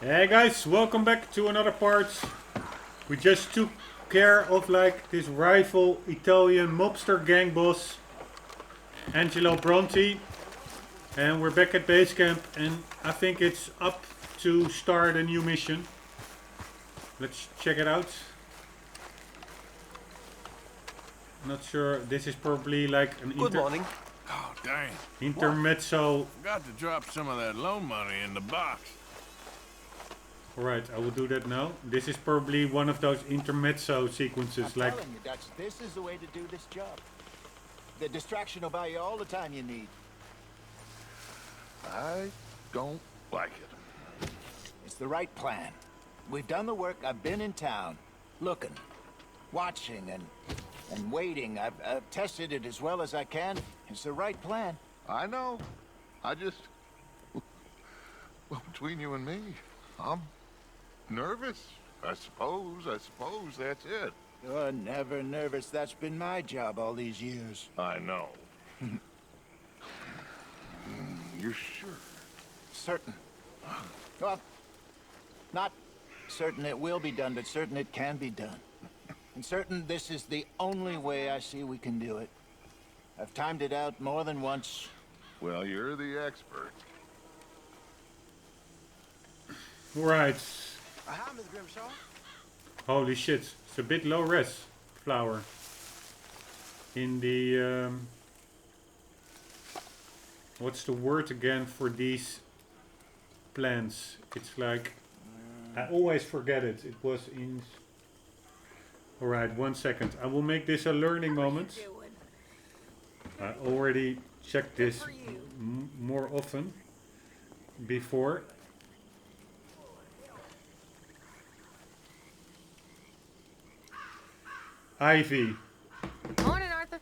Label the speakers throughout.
Speaker 1: Hey guys, welcome back to another part. We just took care of like this rival Italian mobster gang boss, Angelo Bronte. And we're back at base camp and I think it's up to start a new mission. Let's check it out. Not sure, this is probably like an
Speaker 2: Good morning.
Speaker 3: Oh, dang.
Speaker 1: intermezzo.
Speaker 3: Forgot to drop some of that loan money in the box.
Speaker 1: Alright, I will do that now. This is probably one of those intermezzo sequences.
Speaker 4: I'm
Speaker 1: like
Speaker 4: telling you, Dutch, this is the way to do this job. The distraction will buy you all the time you need.
Speaker 3: I don't like it.
Speaker 4: It's the right plan. We've done the work. I've been in town, looking, watching, and waiting. I've tested it as well as I can. It's the right plan.
Speaker 3: I know. I just... Well, between you and me, I'm nervous. I suppose that's it.
Speaker 4: You're never nervous. That's been my job all these years.
Speaker 3: I know. You're sure?
Speaker 4: Certain. Well, not certain it will be done, but certain it can be done. And certain this is the only way I see we can do it. I've timed it out more than once.
Speaker 3: Well, you're the expert.
Speaker 1: Right.
Speaker 2: Aha, Miss Grimshaw.
Speaker 1: Holy shit, it's a bit low res flower. In the what's the word again for these plants? It's like I always forget it. It was in. Alright, 1 second. I will make this a learning moment. I already checked this more often before. Ivy.
Speaker 5: Morning, Arthur.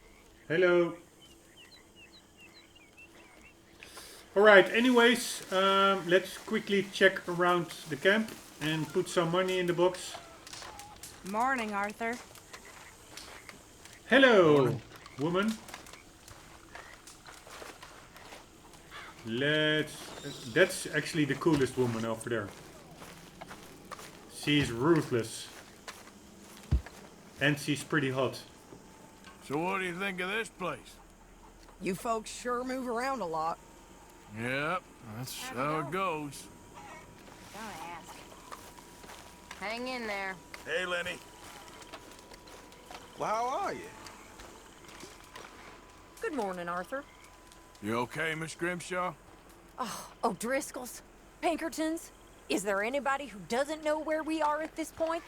Speaker 1: Hello. Alright, anyways, let's quickly check around the camp and put some money in the box.
Speaker 5: Morning, Arthur.
Speaker 1: Hello,
Speaker 3: Morning.
Speaker 1: woman. That's actually the coolest woman over there. She's ruthless. And she's pretty hot.
Speaker 3: So what do you think of this place?
Speaker 6: You folks sure move around a lot.
Speaker 3: Yep, that's how it goes.
Speaker 5: Don't ask. Hang in there.
Speaker 3: Hey, Lenny.
Speaker 2: Well, how are you?
Speaker 6: Good morning, Arthur.
Speaker 3: You okay, Miss Grimshaw?
Speaker 6: O'Driscoll's? Pinkertons? Is there anybody who doesn't know where we are at this point?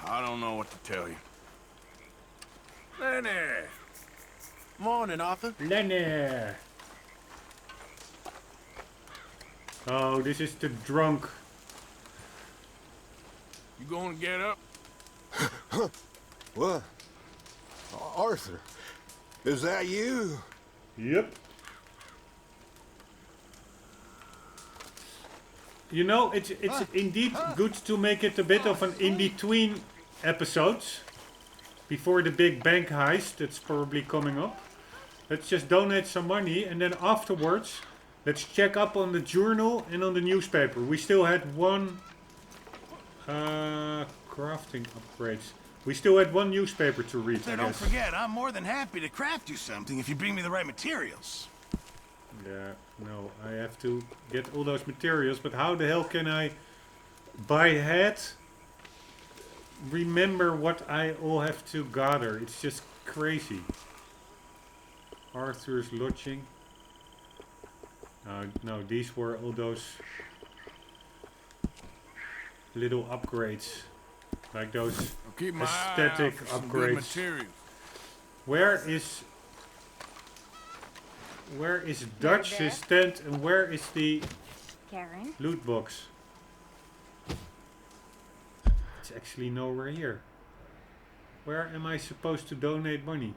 Speaker 3: I don't know what to tell you. Lenny!
Speaker 2: Morning, Arthur.
Speaker 1: Lenny. Oh, this is the drunk.
Speaker 3: You gonna get up?
Speaker 7: What? Arthur, is that you?
Speaker 1: Yep. You know, it's indeed good to make it a bit of an in-between episodes before the big bank heist that's probably coming up. Let's just donate some money and then afterwards let's check up on the journal and on the newspaper. We still had one crafting upgrades. We still had one newspaper to read, I
Speaker 2: Don't
Speaker 1: guess.
Speaker 2: forget, I'm more than happy to craft you something if you bring me the right materials.
Speaker 1: Yeah, no, I have to get all those materials, but how the hell can I, by head, remember what I all have to gather? It's just crazy. Arthur's lodging. No, these were all those little upgrades. Like those
Speaker 3: I'll keep my
Speaker 1: aesthetic
Speaker 3: eye out for some good
Speaker 1: upgrades.
Speaker 3: materials.
Speaker 1: Where is Dutch's tent and where is the
Speaker 5: Karen.
Speaker 1: loot box? It's actually nowhere here. Where am I supposed to donate money?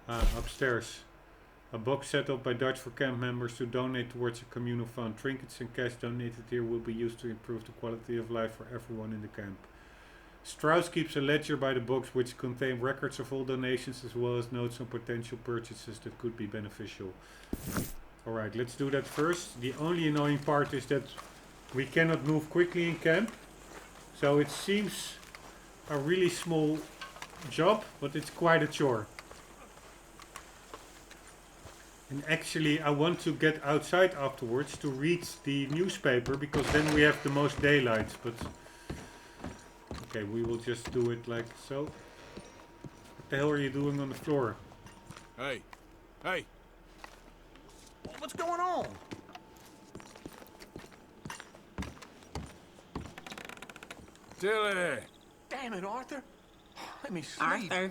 Speaker 1: Upstairs. A box set up by Dutch for camp members to donate towards a communal fund. Trinkets and cash donated here will be used to improve the quality of life for everyone in the camp. Strauss keeps a ledger by the box which contains records of all donations as well as notes on potential purchases that could be beneficial. Alright, let's do that first. The only annoying part is that We cannot move quickly in camp. So it seems a really small job, but it's quite a chore. And actually I want to get outside afterwards to read the newspaper, because then we have the most daylight. But okay, we will just do it like so. What the hell are you doing on the floor?
Speaker 7: Hey. Hey. What's going on? Tilly.
Speaker 8: Damn it, Arthur. Let me sleep.
Speaker 9: Arthur.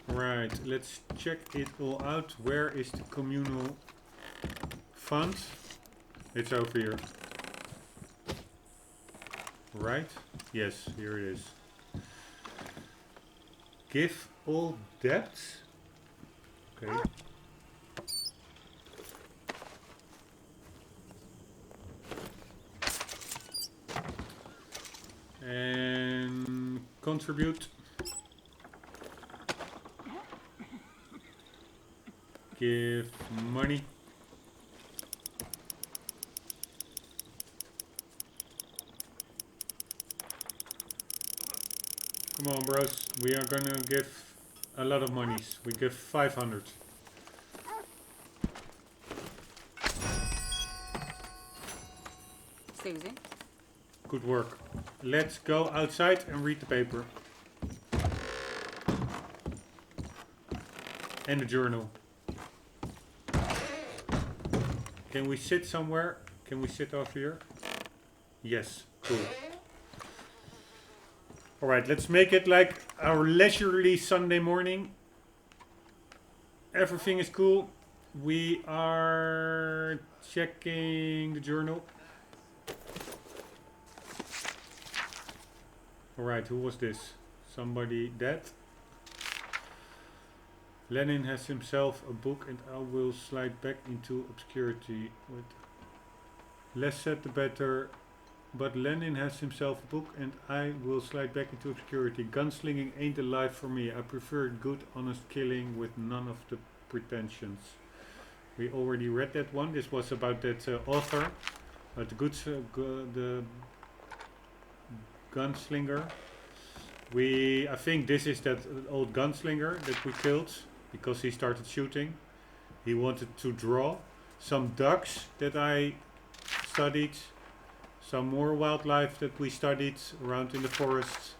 Speaker 1: Right, let's check it all out. Where is the communal fund? It's over here. Right? Yes, here it is. Give all debts. Okay. And contribute. Give money. Come on, bros. We are gonna give a lot of monies. We give 500.
Speaker 9: Susie.
Speaker 1: Good work. Let's go outside and read the paper. And the journal. Can we sit somewhere? Can we sit off here? Yes, cool. Alright, let's make it like our leisurely Sunday morning. Everything is cool. We are checking the journal. Alright, who was this? Somebody dead? Lenin has himself a book, and I will slide back into obscurity. With less said the better. But Lenin has himself a book, and I will slide back into obscurity. Gunslinging ain't the life for me. I prefer good, honest killing with none of the pretensions. We already read that one. This was about that author, the gunslinger. I think this is that old gunslinger that we killed because he started shooting. He wanted to draw some ducks that I studied, some more wildlife that we studied around in the forest.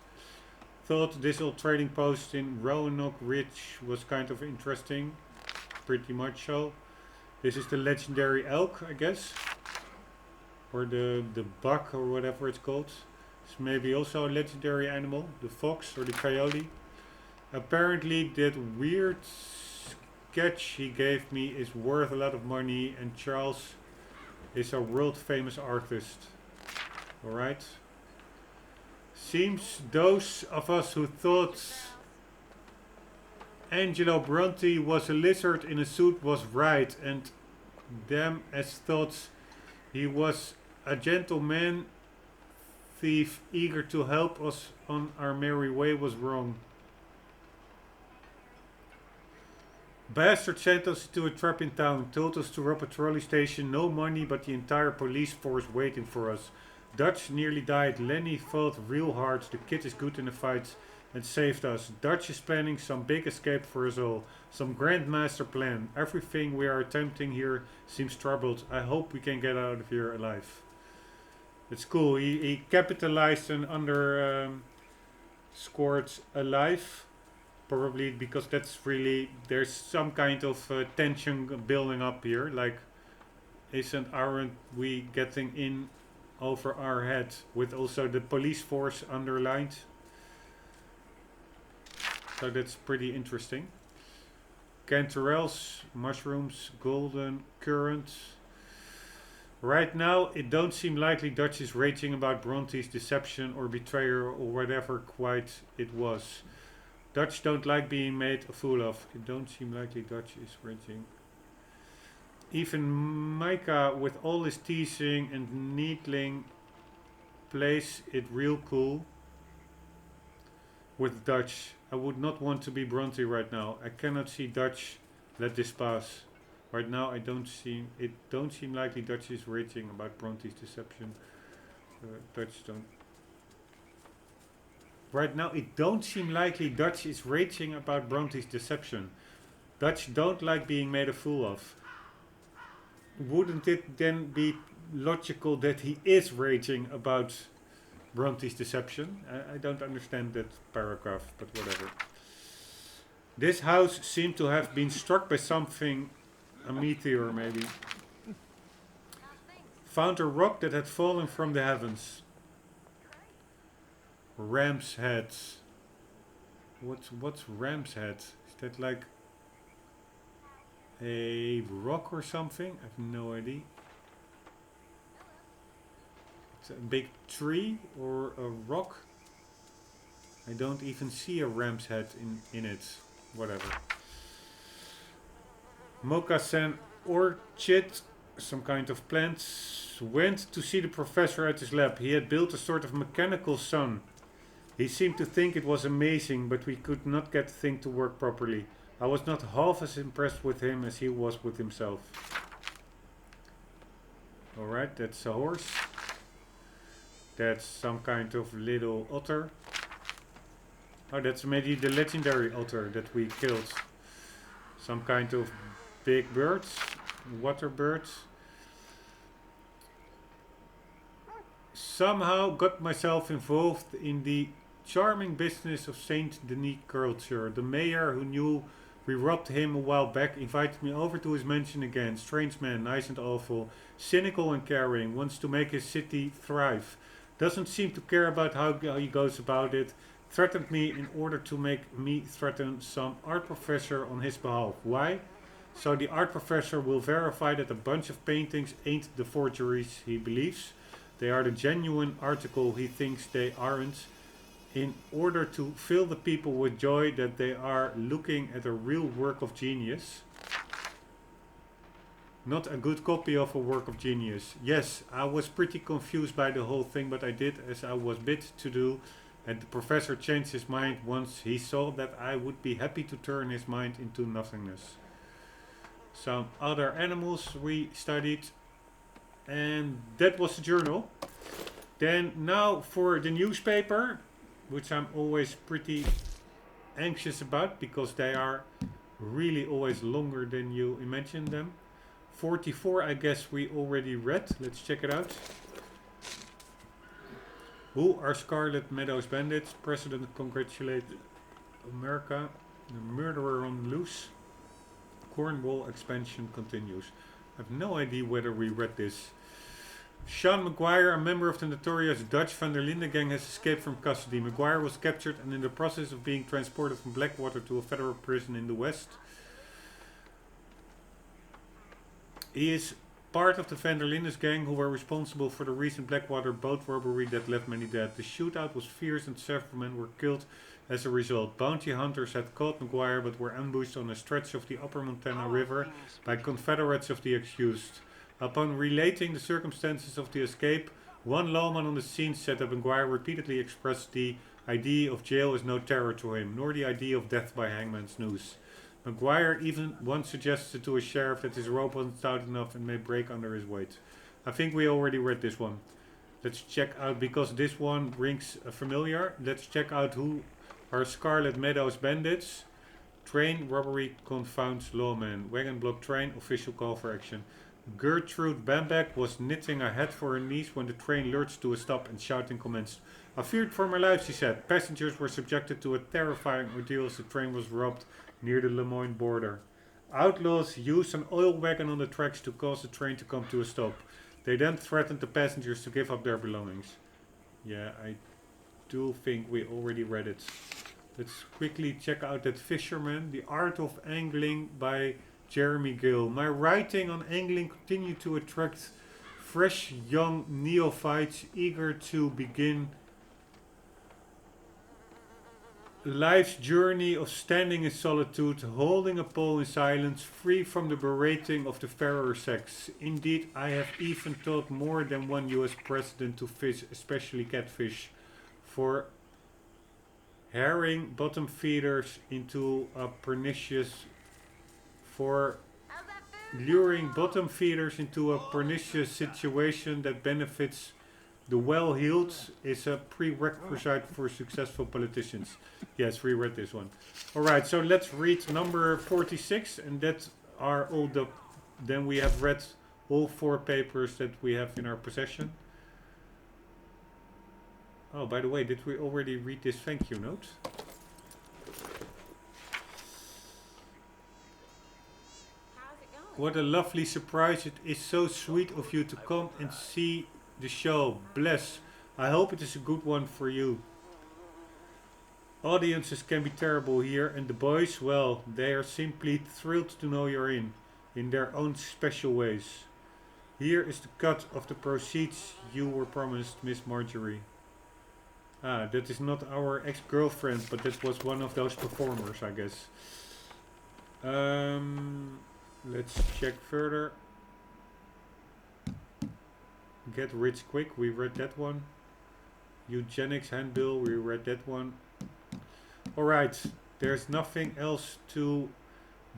Speaker 1: Thought this old trading post in Roanoke Ridge was kind of interesting, pretty much so. This is the legendary elk, I guess, or the buck or whatever it's called. It's maybe also a legendary animal, the fox or the coyote. Apparently that weird sketch he gave me is worth a lot of money, and Charles is a world famous artist. Alright. Seems those of us who thought Angelo Bronte was a lizard in a suit was right, and them as thought he was a gentleman thief eager to help us on our merry way was wrong. Bastard sent us to a trap in town, told us to rob a trolley station, no money but the entire police force waiting for us. Dutch nearly died, Lenny fought real hard, the kid is good in the fights and saved us. Dutch is planning some big escape for us all, some grand master plan. Everything we are attempting here seems troubled. I hope we can get out of here alive. It's cool, he capitalized and scored alive. Probably because that's really, there's some kind of tension building up here. Like, aren't we getting in over our head with also the police force underlined? So that's pretty interesting. Canterelles, mushrooms, golden currants. Right now, it don't seem likely Dutch is raging about Bronte's deception or betrayal or whatever quite it was. Dutch don't like being made a fool of. It don't seem likely Dutch is raging. Even Micah, with all his teasing and needling, plays it real cool. with Dutch. I would not want to be Bronte right now. I cannot see Dutch let this pass. Right now it don't seem likely Dutch is raging about Bronte's deception. Dutch don't. Right now it don't seem likely Dutch is raging about Bronte's deception. Dutch don't like being made a fool of. Wouldn't it then be logical that he is raging about Bronte's deception? I don't understand that paragraph, but whatever. This house seemed to have been struck by something, a meteor maybe. Found a rock that had fallen from the heavens. Ram's head. What's Ram's head? Is that like a rock or something? I have no idea. It's a big tree or a rock. I don't even see a ram's head in it. Whatever. Moccasin orchid, some kind of plants. Went to see the professor at his lab. He had built a sort of mechanical sun. He seemed to think it was amazing, but we could not get the thing to work properly. I was not half as impressed with him as he was with himself. Alright, that's a horse. That's some kind of little otter. Oh, that's maybe the legendary otter that we killed. Some kind of big birds, water birds. Somehow got myself involved in the charming business of Saint Denis culture. The mayor, who knew we robbed him a while back, invited me over to his mansion again. Strange man, nice and awful, cynical and caring, wants to make his city thrive. Doesn't seem to care about how he goes about it. Threatened me in order to make me threaten some art professor on his behalf. Why? So the art professor will verify that a bunch of paintings ain't the forgeries he believes. They are the genuine article he thinks they aren't. In order to fill the people with joy that they are looking at a real work of genius. Not a good copy of a work of genius. Yes, I was pretty confused by the whole thing, but I did as I was bid to do. And the professor changed his mind once he saw that I would be happy to turn his mind into nothingness. Some other animals we studied. And that was the journal. Then now for the newspaper, which I'm always pretty anxious about because they are really always longer than you imagine them. 44 I guess we already read. Let's check it out. Who are Scarlet Meadows bandits? President congratulated America. The murderer on the loose. Cornwall expansion continues. I have no idea whether we read this. Sean Maguire, a member of the notorious Dutch Van der Linden gang, has escaped from custody. Maguire was captured and in the process of being transported from Blackwater to a federal prison in the west. He is part of the Van der Linden's gang who were responsible for the recent Blackwater boat robbery that left many dead. The shootout was fierce and several men were killed as a result. Bounty hunters had caught Maguire but were ambushed on a stretch of the upper Montana River by Confederates of the accused. Upon relating the circumstances of the escape, one lawman on the scene said that Maguire repeatedly expressed the idea of jail as no terror to him, nor the idea of death by hangman's noose. Maguire even once suggested to a sheriff that his rope wasn't stout enough and may break under his weight. I think we already read this one. Let's check out, because this one rings familiar. Let's check out who are Scarlet Meadows bandits. Train robbery confounds lawman. Wagon block train, official call for action. Gertrude Bambeck was knitting a hat for her niece when the train lurched to a stop and shouting commenced. I feared for my life, she said. Passengers were subjected to a terrifying ordeal as the train was robbed near the Lemoyne border. Outlaws used an oil wagon on the tracks to cause the train to come to a stop. They then threatened the passengers to give up their belongings. Yeah, I do think we already read it. Let's quickly check out that Fisherman, The Art of Angling by Jeremy Gill. My writing on angling continued to attract fresh young neophytes eager to begin life's journey of standing in solitude, holding a pole in silence, free from the berating of the fairer sex. Indeed, I have even taught more than one US president to fish, especially catfish, for herring bottom feeders into a pernicious for luring bottom feeders into a pernicious situation that benefits the well-heeled is a prerequisite for successful politicians. Yes, we read this one. Alright, so let's read number 46, and that are all the... Then we have read all 4 papers that we have in our possession. Oh, by the way, did we already read this thank you note? What a lovely surprise. It is so sweet of you to come and see the show. Bless. I hope it is a good one for you. Audiences can be terrible here, and the boys, well, they are simply thrilled to know you're in their own special ways. Here is the cut of the proceeds you were promised, Miss Marjorie. Ah, that is not our ex-girlfriend, but that was one of those performers, I guess. Let's check further. Get rich quick, we read that one. Eugenics handbill, we read that one. Alright, there's nothing else to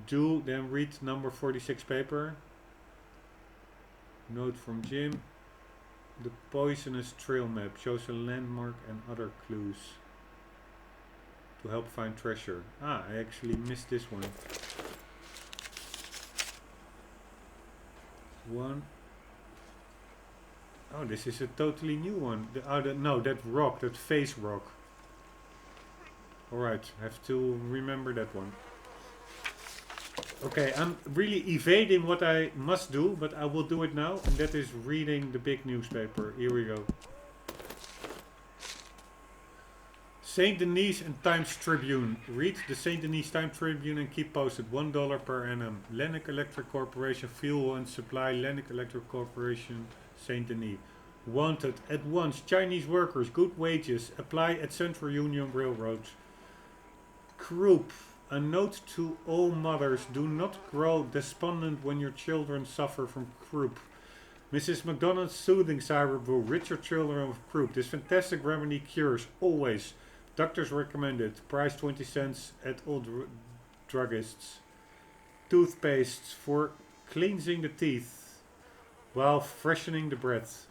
Speaker 1: do than read number 46 paper. Note from Jim. The poisonous trail map shows a landmark and other clues to help find treasure. Ah, I actually missed this one. Oh, this is a totally new one. No, that rock, that face rock. Alright, have to remember that one. Okay, I'm really evading what I must do, but I will do it now, and that is reading the big newspaper. Here we go. St. Denis and Times Tribune. Read the St. Denis Times Tribune and keep posted. $1 per annum. Lennox Electric Corporation Fuel and Supply. Lennox Electric Corporation St. Denis. Wanted at once. Chinese workers. Good wages. Apply at Central Union Railroad. Croup. A note to all mothers. Do not grow despondent when your children suffer from croup. Mrs. McDonald's soothing siren will rid your children of croup. This fantastic remedy cures always. Doctors recommend it. Price 20 cents at all druggists. Toothpastes for cleansing the teeth while freshening the breath.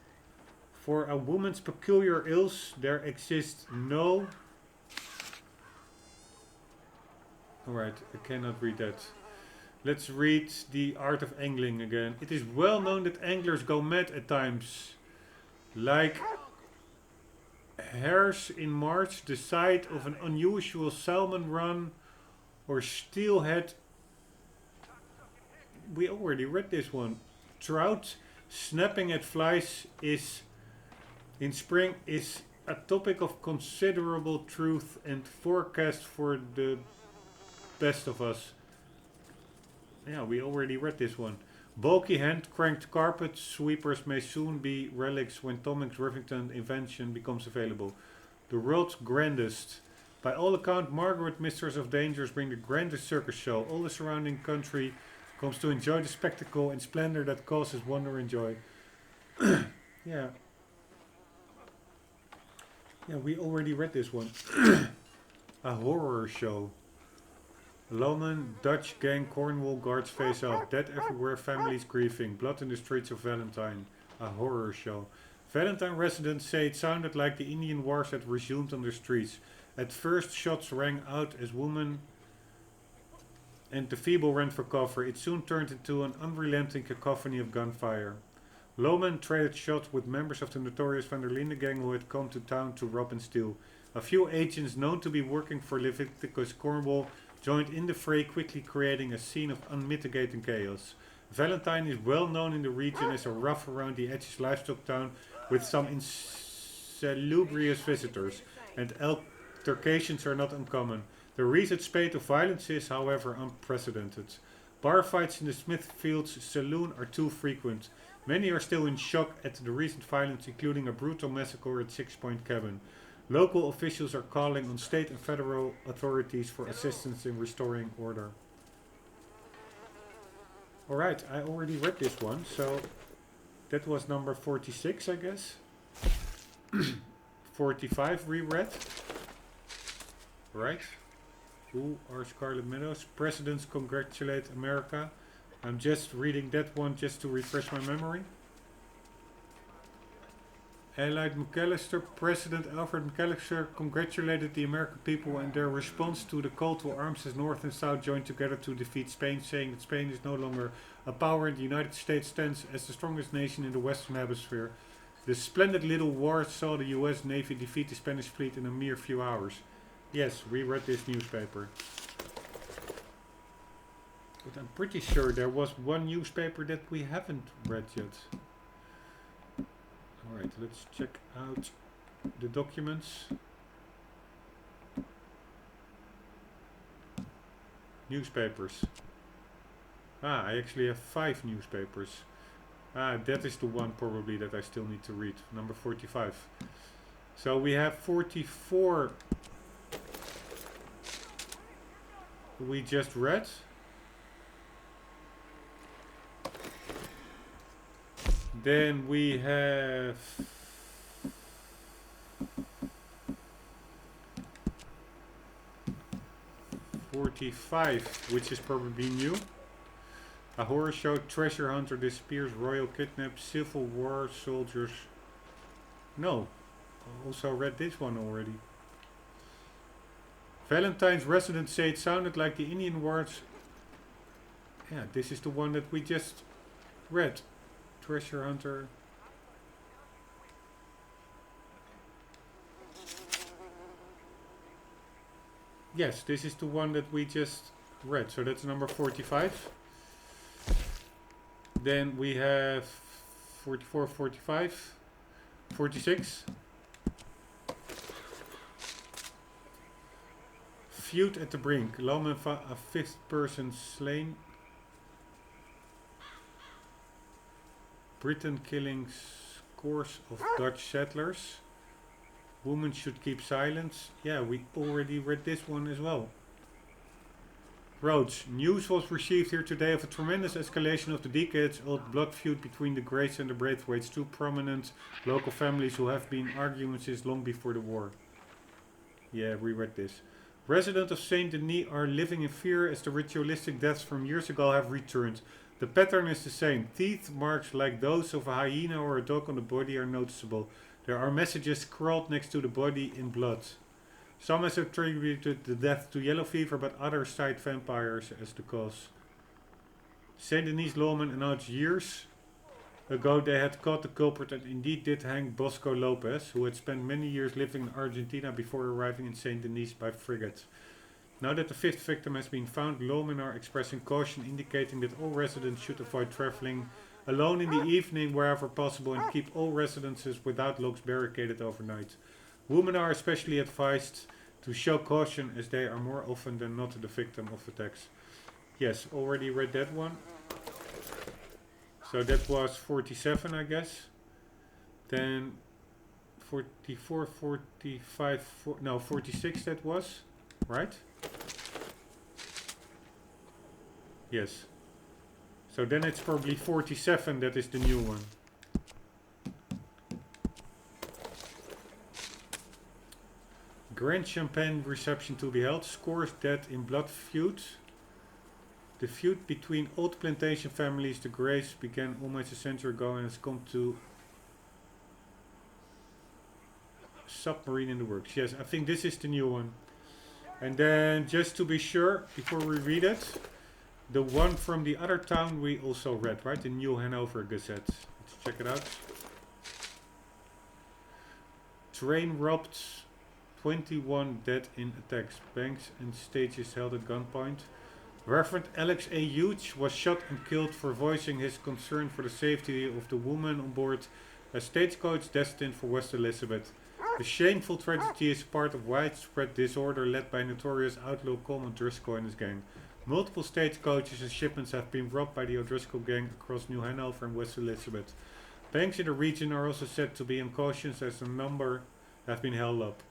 Speaker 1: For a woman's peculiar ills, there exists no... Alright, I cannot read that. Let's read The Art of Angling again. It is well known that anglers go mad at times. Like hares in March, the sight of an unusual salmon run or steelhead. We already read this one. Trout snapping at flies is in spring is a topic of considerable truth and forecast for the best of us. Yeah, we already read this one. Bulky hand-cranked carpet sweepers may soon be relics when Tom's Rivington invention becomes available. The world's grandest. By all account, Margaret, Mistress of Dangers, bring the grandest circus show. All the surrounding country comes to enjoy the spectacle and splendor that causes wonder and joy. Yeah. Yeah, we already read this one. A horror show. London, Dutch gang, Cornwall guards face off. Dead everywhere, families grieving. Blood in the streets of Valentine. A horror show. Valentine residents say it sounded like the Indian wars had resumed on the streets. At first, shots rang out as women and the feeble ran for cover. It soon turned into an unrelenting cacophony of gunfire. Lowman traded shots with members of the notorious Van der Linde gang who had come to town to rob and steal. A few agents known to be working for Leviticus Cornwall joined in the fray, quickly creating a scene of unmitigated chaos. Valentine is well known in the region as a rough around the edges livestock town with some insalubrious visitors, and altercations are not uncommon. The recent spate of violence is, however, unprecedented. Bar fights in the Smithfields saloon are too frequent. Many are still in shock at the recent violence, including a brutal massacre at 6 Point Cabin. Local officials are calling on state and federal authorities for assistance in restoring order. Alright, I already read this one, so that was number 46, I guess. 45 reread. right? Who are Scarlet Meadows? Presidents congratulate America. I'm just reading that one just to refresh my memory. Allied McAllister, President Alfred McAllister congratulated the American people and their response to the call to arms as North and South joined together to defeat Spain, saying that Spain is no longer a power and the United States stands as the strongest nation in the Western Hemisphere. The splendid little war saw the US Navy defeat the Spanish fleet in a mere few hours. Yes, we read this newspaper. But I'm pretty sure there was one newspaper that we haven't read yet. Alright, let's check out the documents. Newspapers. Ah, I actually have 5 newspapers. Ah, that is the one probably that I still need to read. Number 45. So we have 44 we just read. Then we have 45, which is probably new. A horror show, treasure hunter disappears, royal kidnaps, civil war soldiers. No, I also read this one already. Valentine's residents say it sounded like the Indian wars. Yeah, this is the one that we just read. Treasure hunter. Yes, this is the one that we just read. So that's number 45. Then we have 44, 45, 46. Feud at the brink. Lawman, a 5th person slain. Britain killing scores of Dutch settlers. Women should keep silence. Yeah, we already read this one as well. Rhodes. News was received here today of a tremendous escalation of the decades-old blood feud between the Greys and the Braithwaites, 2 prominent local families who have been arguing since long before the war. Yeah, we read this. Residents of Saint Denis are living in fear as the ritualistic deaths from years ago have returned. The pattern is the same. Teeth marks like those of a hyena or a dog on the body are noticeable. There are messages scrawled next to the body in blood. Some have attributed the death to yellow fever, but others cite vampires as the cause. Saint Denis lawmen announced years ago they had caught the culprit and indeed did hang Bosco Lopez, who had spent many years living in Argentina before arriving in Saint Denis by frigate. Now that the 5th victim has been found, lawmen are expressing caution, indicating that all residents should avoid traveling alone in the evening wherever possible and keep all residences without locks barricaded overnight. Women are especially advised to show caution as they are more often than not the victim of attacks. Yes, already read that one. So that was 47, I guess. Then 44, 45, no, 46 that was, right? Yes. So then it's probably 47 that is the new one. Grand champagne reception to be held. Scores dead in blood feud. The feud between old plantation families, the Greys, began almost a century ago and has come to submarine in the works. Yes, I think this is the new one. And then just to be sure, before we read it, the one from the other town we also read, right? The New Hanover Gazette. Let's check it out. Train robbed, 21 dead in attacks. Banks and stages held at gunpoint. Reverend Alex A. Hughes was shot and killed for voicing his concern for the safety of the woman on board a stagecoach destined for West Elizabeth. The shameful tragedy is part of widespread disorder led by notorious outlaw Coleman Driscoll and his gang. Multiple stagecoaches and shipments have been robbed by the O'Driscoll gang across New Hanover and West Elizabeth. Banks in the region are also said to be in caution as a number have been held up.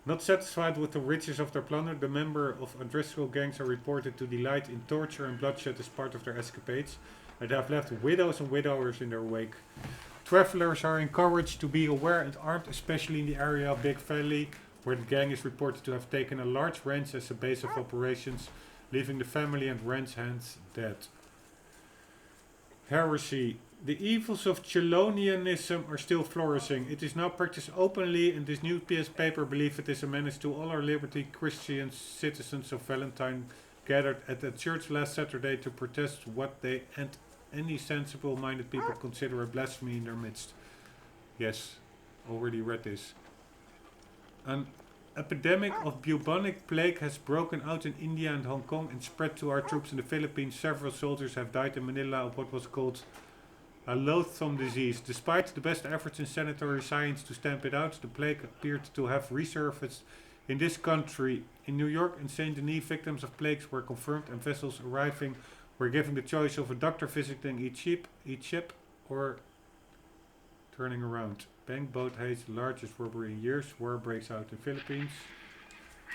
Speaker 1: Not satisfied with the riches of their plunder, the members of O'Driscoll gangs are reported to delight in torture and bloodshed as part of their escapades, and have left widows and widowers in their wake. Travelers are encouraged to be aware and armed, especially in the area of Big Valley, where the gang is reported to have taken a large ranch as a base of operations, leaving the family and ranch hands dead. Heresy. The evils of Chelonianism are still flourishing. It is now practiced openly, and this new PS paper believes it is a menace to all our liberty. Christian citizens of Valentine gathered at the church last Saturday to protest what they and any sensible-minded people consider a blasphemy in their midst. Yes, already read this. An epidemic of bubonic plague has broken out in India and Hong Kong and spread to our troops in the Philippines. Several soldiers have died in Manila of what was called a loathsome disease. Despite the best efforts in sanitary science to stamp it out, the plague appeared to have resurfaced in this country. In New York and Saint Denis, victims of plagues were confirmed, and vessels arriving were given the choice of a doctor visiting each ship or turning around. Bank boat haze, largest robbery in years. War breaks out in Philippines.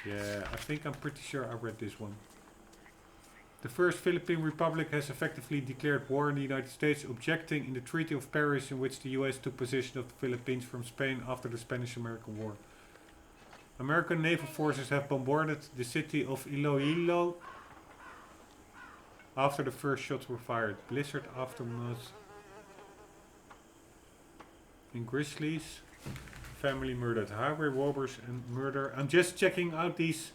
Speaker 1: Yeah, I think I'm pretty sure I read this one. The First Philippine Republic has effectively declared war on the United States, objecting in the Treaty of Paris, in which the US took possession of the Philippines from Spain after the Spanish-American War. American naval forces have bombarded the city of Iloilo after the first shots were fired. Blizzard aftermath in Grizzlies. Family murdered. Highway robbers and murder. I'm just checking out these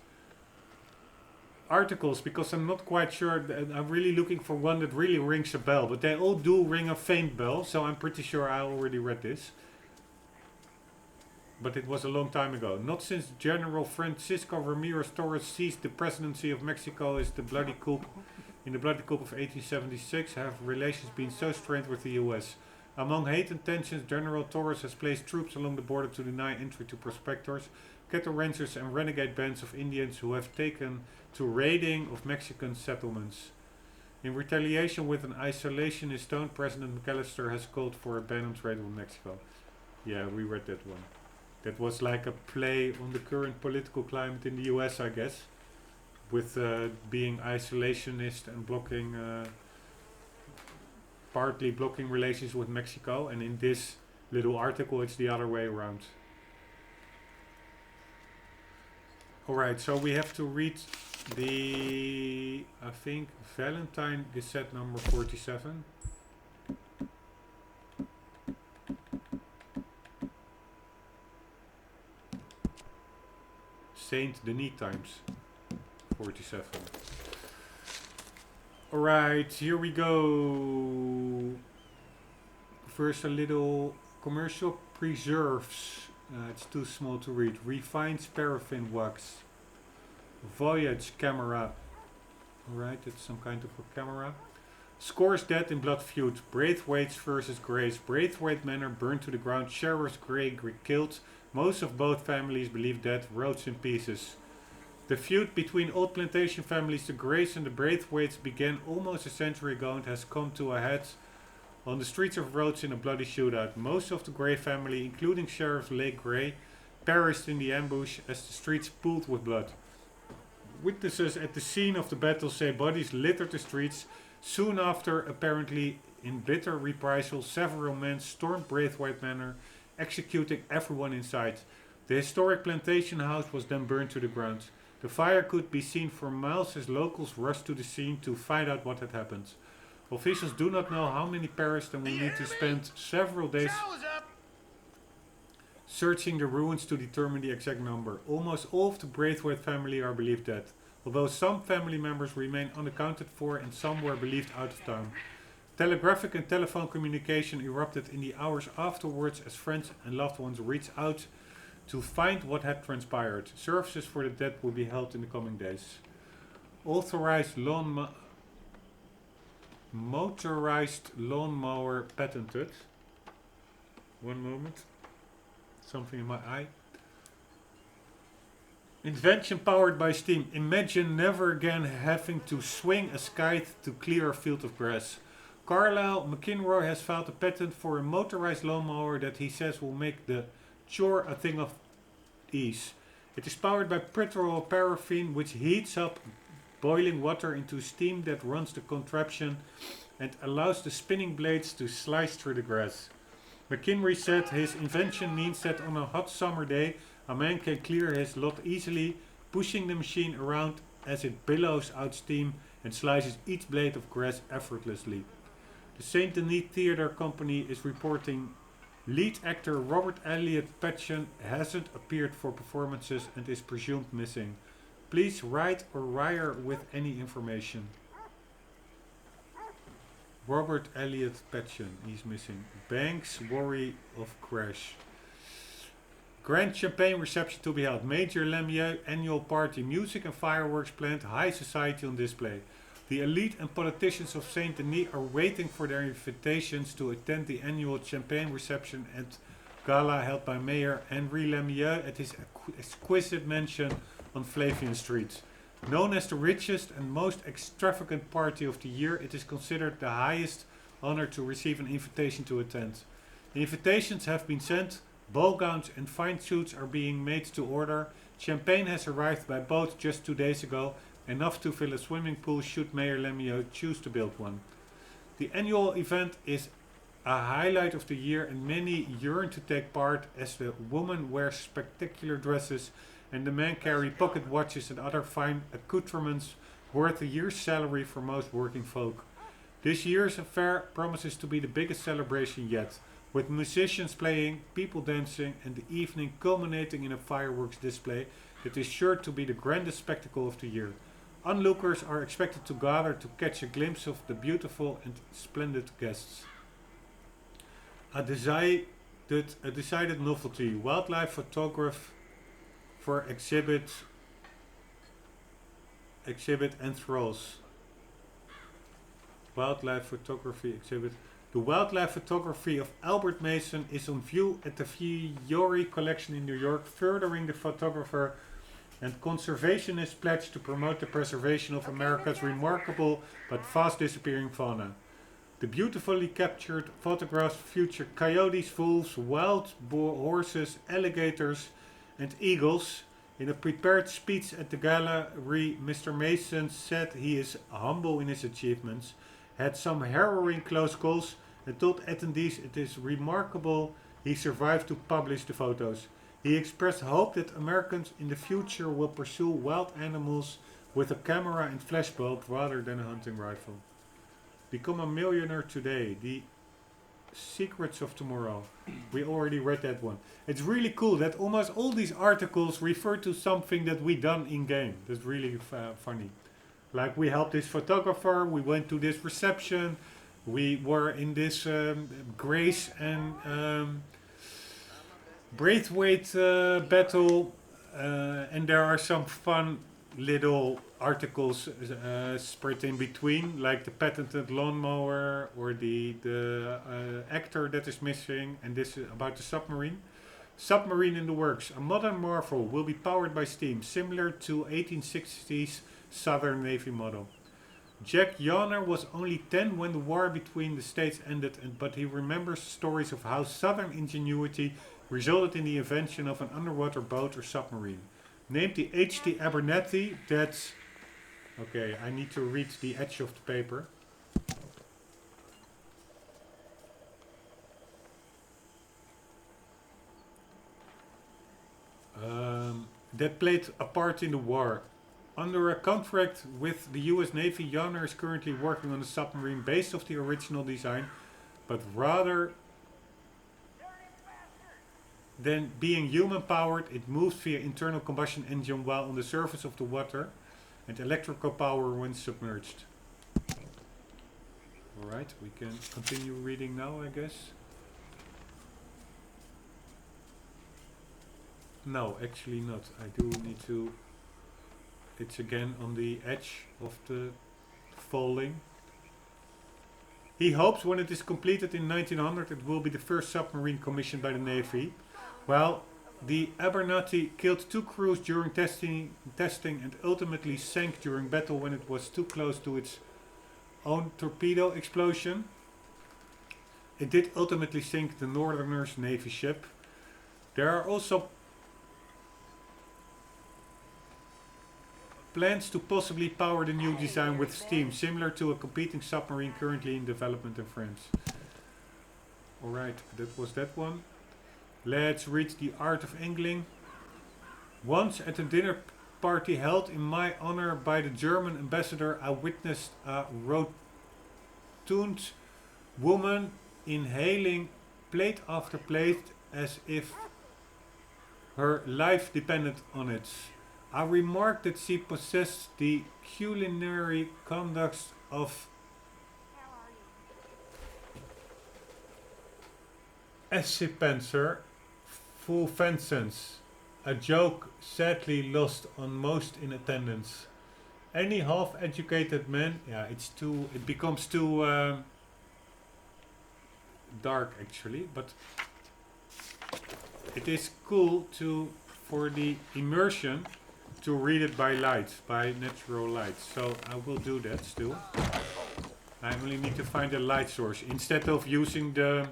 Speaker 1: articles because I'm not quite sure. I'm really looking for one that really rings a bell, but they all do ring a faint bell, so I'm pretty sure I already read this. But it was a long time ago. Not since General Francisco Ramirez Torres seized the presidency of Mexico in the bloody coup of 1876 have relations been so strained with the US. Among hate and tensions, General Torres has placed troops along the border to deny entry to prospectors, cattle ranchers and renegade bands of Indians who have taken to raiding of Mexican settlements. In retaliation with an isolationist tone, President McAllister has called for a ban on trade with Mexico. Yeah, we read that one. That was like a play on the current political climate in the US, I guess, with being isolationist and blocking, partly blocking relations with Mexico, and in this little article it's the other way around. Alright, so we have to read the, I think, Valentine Gazette number 47. Saint Denis Times 47. Alright, here we go. First a little commercial. Preserves. It's too small to read. Refines paraffin wax. Voyage camera. Alright, it's some kind of a camera. Scores dead in blood feud. Braithwaites versus Grays. Braithwaite Manor burned to the ground. Sheriff's Gray killed. Most of both families believe dead. Roads in pieces. The feud between old plantation families, the Grays and the Braithwaites, began almost a century ago and has come to a head on the streets of Rhodes in a bloody shootout. Most of the Gray family, including Sheriff Lake Gray, perished in the ambush as the streets pooled with blood. Witnesses at the scene of the battle say bodies littered the streets. Soon after, apparently in bitter reprisal, several men stormed Braithwaite Manor, executing everyone inside. The historic plantation house was then burned to the ground. The fire could be seen for miles as locals rushed to the scene to find out what had happened. Officials do not know how many perished and will need to spend several days searching the ruins to determine the exact number. Almost all of the Braithwaite family are believed dead, although some family members remain unaccounted for and some were believed out of town. Telegraphic and telephone communication erupted in the hours afterwards as friends and loved ones reached out to find what had transpired. Services for the dead will be held in the coming days. Authorized motorized lawnmower patented. One moment. Something in my eye. Invention powered by steam. Imagine never again having to swing a scythe to clear a field of grass. Carlisle McInroy has filed a patent for a motorized lawnmower that he says will make the chore a thing of ease. It is powered by petrol or paraffin, which heats up boiling water into steam that runs the contraption and allows the spinning blades to slice through the grass. McInroy said his invention means that on a hot summer day, A man can clear his lot easily, pushing the machine around as it billows out steam and slices each blade of grass effortlessly. The Saint Denis Theatre Company is reporting lead actor Robert Elliott Patchen hasn't appeared for performances and is presumed missing. Please write or wire with any information. Robert Elliott Patchen, he's missing. Banks worry of crash. Grand champagne reception to be held. Major Lemieux annual party. Music and fireworks planned. High society on display. The elite and politicians of Saint Denis are waiting for their invitations to attend the annual champagne reception and gala held by Mayor Henri Lemieux at his exquisite mansion on Flavian Street. Known as the richest and most extravagant party of the year, it is considered the highest honor to receive an invitation to attend. The invitations have been sent, ball gowns and fine suits are being made to order. Champagne has arrived by boat just 2 days ago, enough to fill a swimming pool should Mayor Lemieux choose to build one. The annual event is a highlight of the year and many yearn to take part as the women wear spectacular dresses and the men carry pocket watches and other fine accoutrements worth a year's salary for most working folk. This year's affair promises to be the biggest celebration yet, with musicians playing, people dancing and the evening culminating in a fireworks display that is sure to be the grandest spectacle of the year. Onlookers are expected to gather to catch a glimpse of the beautiful and splendid guests. A decided novelty, wildlife photograph for exhibit and thralls. Wildlife photography exhibit. The wildlife photography of Albert Mason is on view at the Fiore collection in New York, furthering the photographer and conservationist pledge to promote the preservation of America's remarkable but fast disappearing fauna. The beautifully captured photographs feature coyotes, wolves, wild boar horses, alligators and eagles. In a prepared speech at the gallery, Mr. Mason said he is humble in his achievements, had some harrowing close calls, and told attendees it is remarkable he survived to publish the photos. He expressed hope that Americans in the future will pursue wild animals with a camera and flash bulb rather than a hunting rifle. Become a millionaire today. The Secrets of Tomorrow. We already read that one. It's really cool that almost all these articles refer to something that we done in game. That's really funny. Like we helped this photographer, we went to this reception, we were in this Grace and Braithwaite battle, and there are some fun little articles spread in between, like the patented lawnmower or the actor that is missing, and this is about the submarine. Submarine in the works. A modern marvel will be powered by steam, similar to 1860s Southern Navy model. Jack Yawner was only 10 when the war between the states ended, but he remembers stories of how Southern ingenuity resulted in the invention of an underwater boat or submarine. Named the HT Abernathy, that's... Okay, I need to read the edge of the paper. That played a part in the war. Under a contract with the US Navy, Yawner is currently working on a submarine based off the original design, but rather than being human-powered, it moves via internal combustion engine while on the surface of the water and electrical power when submerged. Alright, we can continue reading now, I guess. No, actually not. I do need to... It's again on the edge of the folding. He hopes when it is completed in 1900 it will be the first submarine commissioned by the Navy. Well, the Abernathy killed 2 crews during testing and ultimately sank during battle when it was too close to its own torpedo explosion. It did ultimately sink the Northerners' Navy ship. There are also plans to possibly power the new design with steam, similar to a competing submarine currently in development in France. Alright, that was that one. Let's read The Art of Angling. Once at a dinner party held in my honor by the German ambassador, I witnessed a rotund woman inhaling plate after plate as if her life depended on it. I remarked that she possessed the culinary conduct of Escipenser full fences, a joke sadly lost on most in attendance. Any half-educated man, yeah, it becomes too dark actually, but it is cool for the immersion to read it by light, by natural light. So I will do that still. I only need to find a light source instead of using the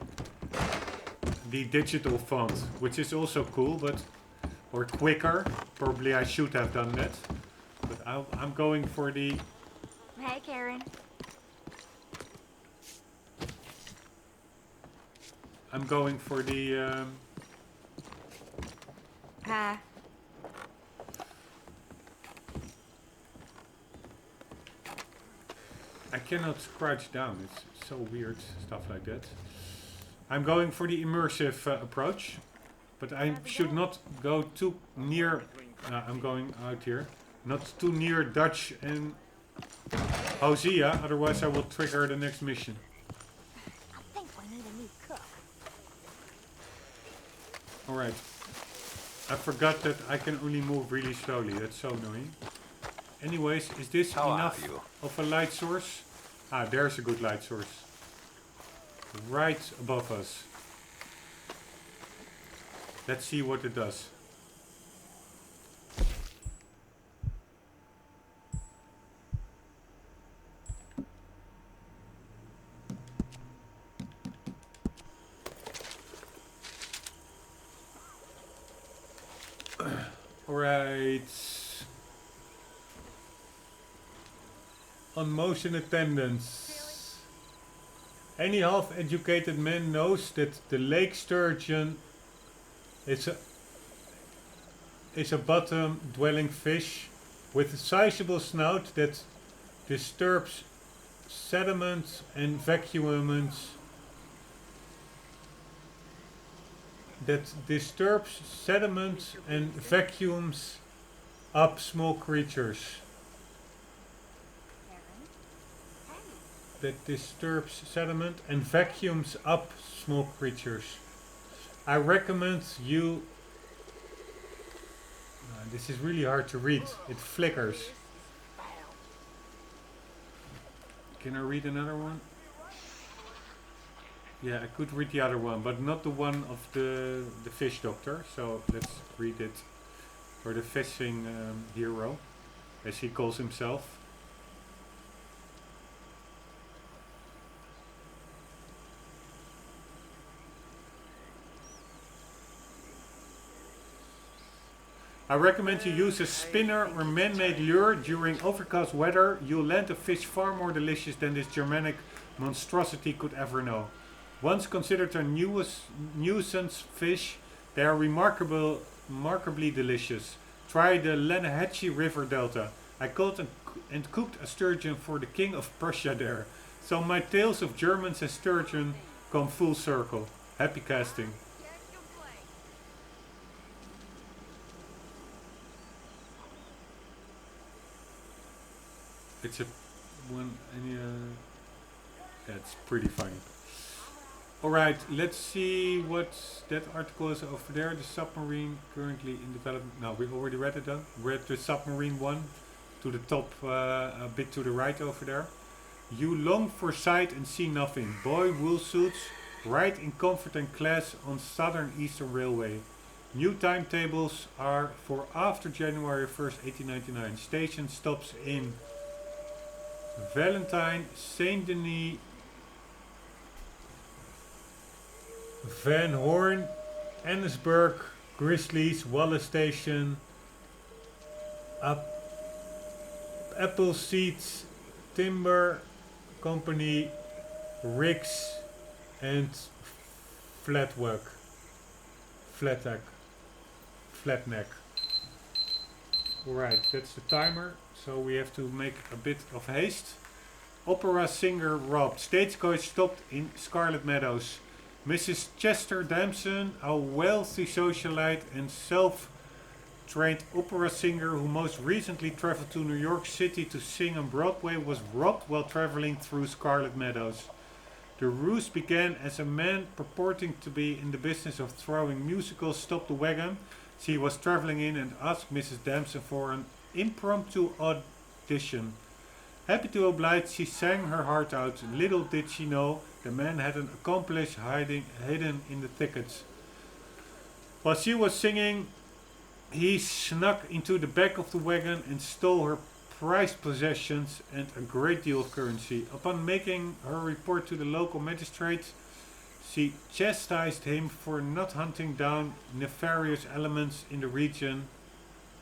Speaker 1: digital font, which is also cool, or quicker. Probably I should have done that, but I'm going for the.
Speaker 5: Hey, Karen.
Speaker 1: I'm going for the.
Speaker 5: Hi.
Speaker 1: I cannot crouch down. It's so weird, stuff like that. I'm going for the immersive approach, but I should not go too near. I'm going out here, not too near Dutch and Hosea, otherwise I will trigger the next mission.
Speaker 6: I think we need a new cook.
Speaker 1: Alright. I forgot that I can only move really slowly. That's so annoying. Anyways, is this enough of a light source? Ah, there's a good light source. Right above us. Let's see what it does. Alright. On motion attendance. Any half-educated man knows that the lake sturgeon is a bottom-dwelling fish with a sizable snout that disturbs sediments and vacuums. Up small creatures. That disturbs sediment and vacuums up small creatures. I recommend you. This is really hard to read. It flickers. Can I read another one? Yeah, I could read the other one, but not the one of the fish doctor. So let's read it. Or the fishing hero, as he calls himself. I recommend you use a spinner or man-made lure during overcast weather. You'll land a fish far more delicious than this Germanic monstrosity could ever know. Once considered a nuisance fish, they are remarkably delicious. Try the Lenahatchee River Delta. I caught and cooked a sturgeon for the King of Prussia there. So my tales of Germans and sturgeon come full circle. Happy casting. It's a one. That's pretty funny. Alright, let's see what that article is over there. The submarine currently in development. No, we already read it though. We're at the submarine one. To the top, a bit to the right over there. You long for sight and see nothing. Boy wool suits, ride in comfort and class on Southern Eastern Railway. New timetables are for after January 1st, 1899. Station stops in Valentine, Saint Denis, Van Horn, Annesburg, Grizzlies, Wallace Station, Appleseed Timber Company, Riggs, and Flatneck. Alright, that's the timer. So we have to make a bit of haste. Opera singer robbed. Stagecoach stopped in Scarlet Meadows. Mrs. Chester Damson, a wealthy socialite and self-trained opera singer who most recently traveled to New York City to sing on Broadway, was robbed while traveling through Scarlet Meadows. The ruse began as a man purporting to be in the business of throwing musicals stopped the wagon she was traveling in and asked Mrs. Damson for an impromptu audition. Happy to oblige, she sang her heart out. Little did she know the man had an accomplice hidden in the thickets. While she was singing, he snuck into the back of the wagon and stole her prized possessions and a great deal of currency. Upon making her report to the local magistrate, she chastised him for not hunting down nefarious elements in the region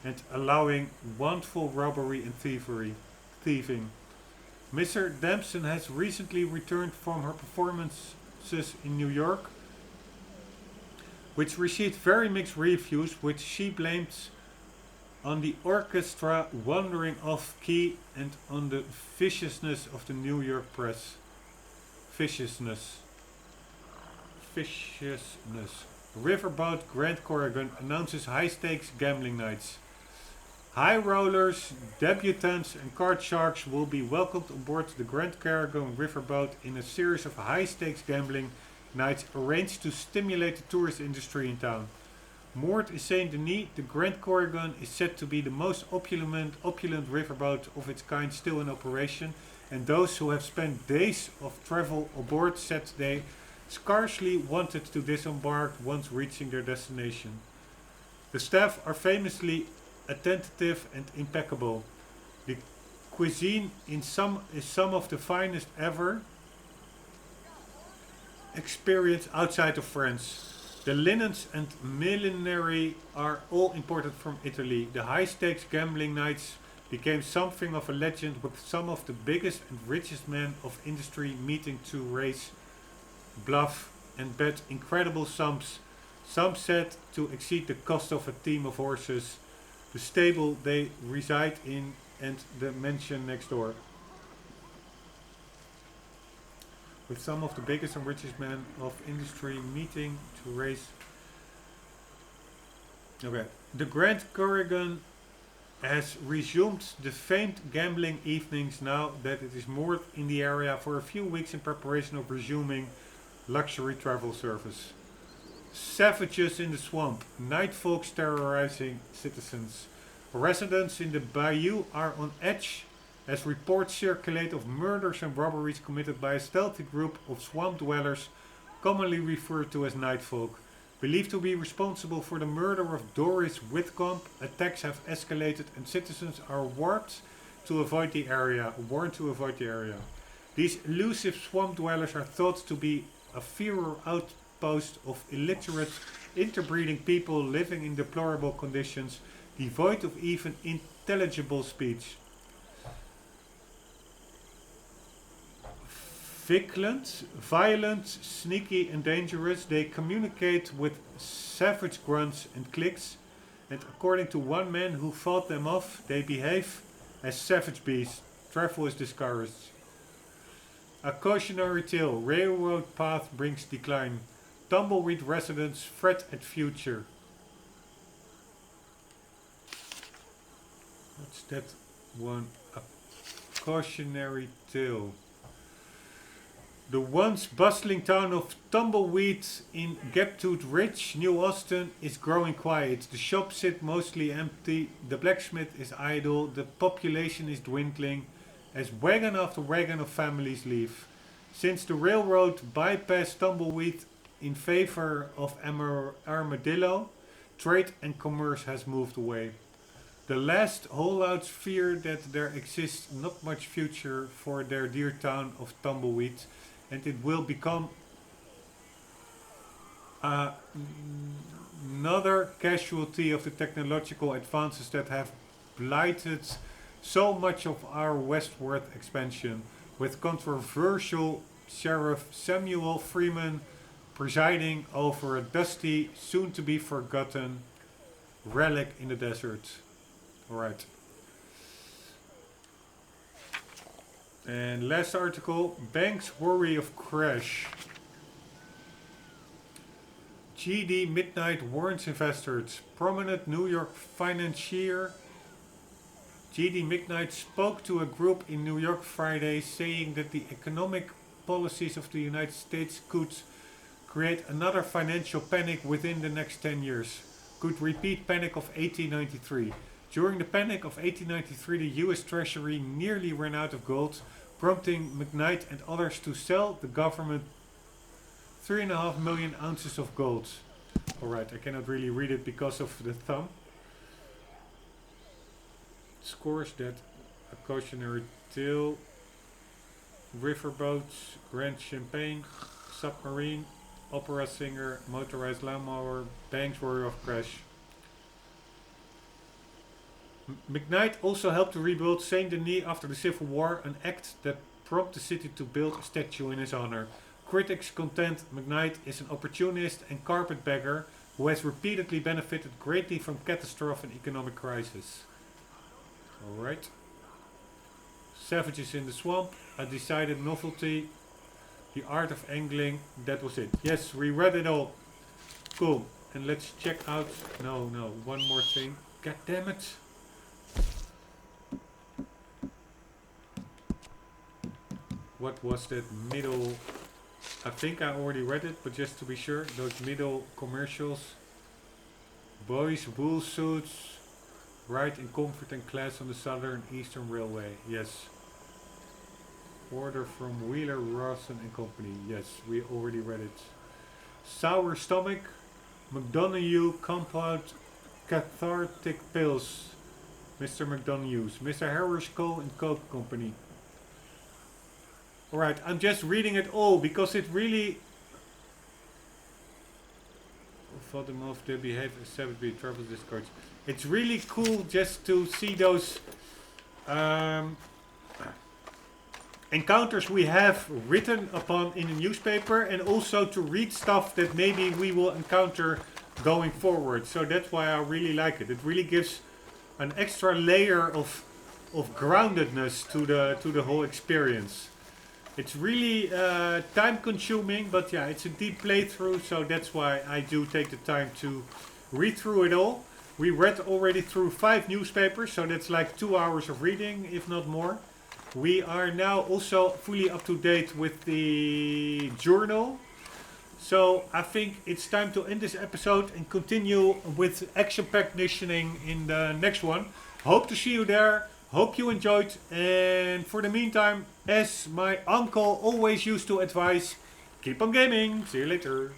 Speaker 1: and allowing wantonful robbery and thieving. Mr. Damson has recently returned from her performances in New York, which received very mixed reviews, which she blames on the orchestra wandering off key and on the viciousness of the New York press. Viciousness. Riverboat Grand Corrigan announces high-stakes gambling nights. High rollers, debutants and card sharks will be welcomed aboard the Grand Corrigan Riverboat in a series of high-stakes gambling nights arranged to stimulate the tourist industry in town. Moored in Saint Denis, the Grand Corrigan is said to be the most opulent riverboat of its kind still in operation, and those who have spent days of travel aboard said they scarcely wanted to disembark once reaching their destination. The staff are famously attentive and impeccable. The cuisine is some of the finest ever experienced outside of France. The linens and millinery are all imported from Italy. The high-stakes gambling nights became something of a legend, with some of the biggest and richest men of industry meeting to race, bluff and bet incredible sums, some said to exceed the cost of a team of horses, the stable they reside in and the mansion next door. With some of the biggest and richest men of industry meeting to race. Okay. The Grand Corrigan has resumed the famed gambling evenings now that it is moored in the area for a few weeks in preparation of resuming luxury travel service. Savages in the swamp. Night folks terrorizing citizens. Residents in the bayou are on edge as reports circulate of murders and robberies committed by a stealthy group of swamp dwellers, commonly referred to as night folk. Believed to be responsible for the murder of Doris Whitcomb, attacks have escalated and citizens are warned to avoid the area. These elusive swamp dwellers are thought to be a feral outpost of illiterate, interbreeding people living in deplorable conditions, devoid of even intelligible speech. Violent, sneaky and dangerous, they communicate with savage grunts and clicks, and according to one man who fought them off, they behave as savage beasts. Travel is discouraged. A cautionary tale. Railroad path brings decline. Tumbleweed residents fret at future. What's that one? A cautionary tale. The once bustling town of Tumbleweed in Gaptooth Ridge, New Austin, is growing quiet. The shops sit mostly empty, the blacksmith is idle, the population is dwindling as wagon after wagon of families leave. Since the railroad bypassed Tumbleweed in favor of Armadillo, trade and commerce has moved away. The last holdouts fear that there exists not much future for their dear town of Tumbleweed, and it will become another casualty of the technological advances that have blighted so much of our westward expansion, with controversial Sheriff Samuel Freeman presiding over a dusty, soon-to-be-forgotten relic in the desert. Alright. And last article, banks worry of crash. GD Midnight warns investors. Prominent New York financier GD Midnight spoke to a group in New York Friday saying that the economic policies of the United States could create another financial panic within the next 10 years. Could repeat panic of 1893. During the panic of 1893, the US Treasury nearly ran out of gold, prompting McKnight and others to sell the government 3.5 million ounces of gold. Alright, I cannot really read it because of the thumb. Scores that a cautionary tale, riverboats, Grand Champagne, submarine, opera singer, motorized lawnmower, banks worry of crash. McKnight also helped to rebuild Saint Denis after the Civil War, an act that prompted the city to build a statue in his honor. Critics contend McKnight is an opportunist and carpetbagger who has repeatedly benefited greatly from catastrophe and economic crisis. Alright. Savages in the Swamp, a decided novelty, the art of angling, that was it. Yes, we read it all. Cool. And let's check out, no, one more thing. God damn it. What was that middle? I think I already read it, but just to be sure, those middle commercials. Boys, wool suits, ride in comfort and class on the Southern Eastern Railway. Yes. Order from Wheeler, Rawson and Company. Yes, we already read it. Sour stomach, McDonough compound cathartic pills. Mr. McDonough's. Mr. Harris Coal and Coke Company. Alright, I'm just reading it all because it really... Bottom of the behavior established by travel discourse. It's really cool just to see those encounters we have written upon in the newspaper, and also to read stuff that maybe we will encounter going forward. So that's why I really like it. It really gives an extra layer of groundedness to the whole experience. It's really time consuming, but yeah, it's a deep playthrough, so that's why I do take the time to read through it all. We read already through 5 newspapers, so that's like 2 hours of reading, if not more. We are now also fully up to date with the journal. So I think it's time to end this episode and continue with action-packed missioning in the next one. Hope to see you there. Hope you enjoyed, and for the meantime, as my uncle always used to advise, keep on gaming. See you later.